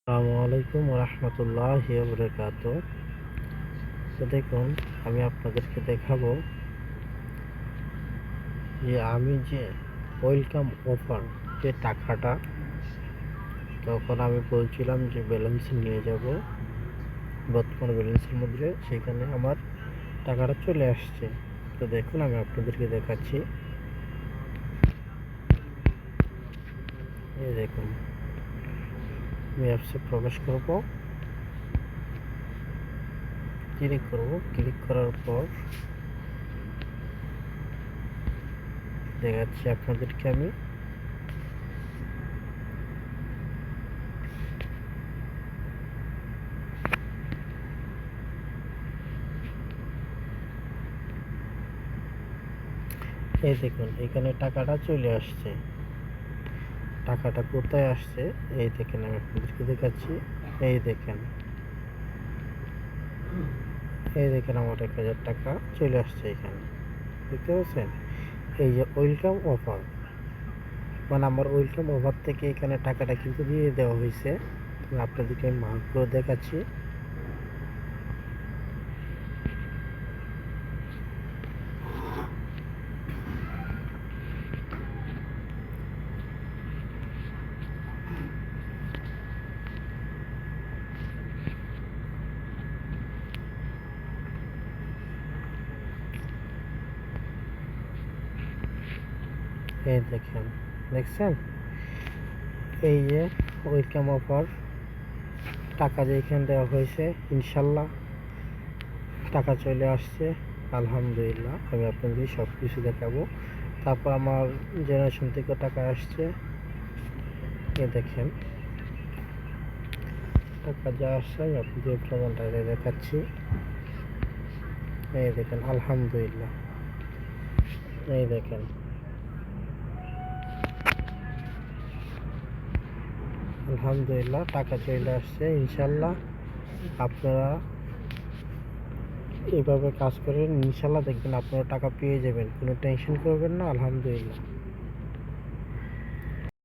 আসসালামু আলাইকুম রহমতুল্লাহি বারাকাতু। তো দেখুন, আমি আপনাদেরকে দেখাবো যে আমি যে ওয়েলকাম অফার যে টাকাটা তখন আমি বলছিলাম যে ব্যালেন্স নিয়ে যাব, বর্তমান ব্যালেন্সের মধ্যে সেখানে আমার টাকাটা চলে আসছে। তো দেখুন, আমি আপনাদেরকে দেখাচ্ছি। এই দেখুন, আমি অ্যাপসে প্রবেশ করব, ক্লিক করার পর দেখাচ্ছি আপনাদেরকে আমি। এই দেখুন, এখানে টাকাটা চলে আসছে। টাকাটা কোথায় আসছে এই দেখেন, আমি আপনাদেরকে দেখাচ্ছি। এই দেখেন, আমার 1000 টাকা চলে আসছে এখানে, দেখতে পাচ্ছেন? এই যে ওয়েলকাম অফার, মানে আমার ওয়েলকাম অফার থেকে এখানে টাকাটা কিন্তু দিয়ে দেওয়া হয়েছে। আপনাদেরকে আমি মার্কগুলো দেখাচ্ছি। এই দেখেন, দেখছেন? এই যে ওয়েলকাম অফার, টাকা যে এখানে দেওয়া হয়েছে, ইনশাল্লাহ টাকা চলে আসছে। আলহামদুলিল্লাহ, আমি আপনাদের সব কিছু দেখাবো। তারপর আমার জেনারেশন থেকে টাকা আসছে। এই দেখেন, টাকা যা আসছে আমি আপনাদের প্রমাণটা দেখাচ্ছি। এই দেখেন, আলহামদুলিল্লাহ। এই দেখেন, আলহামদুলিল্লাহ টাকা চলে আসছে। ইনশাল্লাহ আপনারা এইভাবে কাজ করেন, ইনশাল্লাহ দেখবেন আপনারা টাকা পেয়ে যাবেন, কোনো টেনশন করবেন না। আলহামদুলিল্লাহ।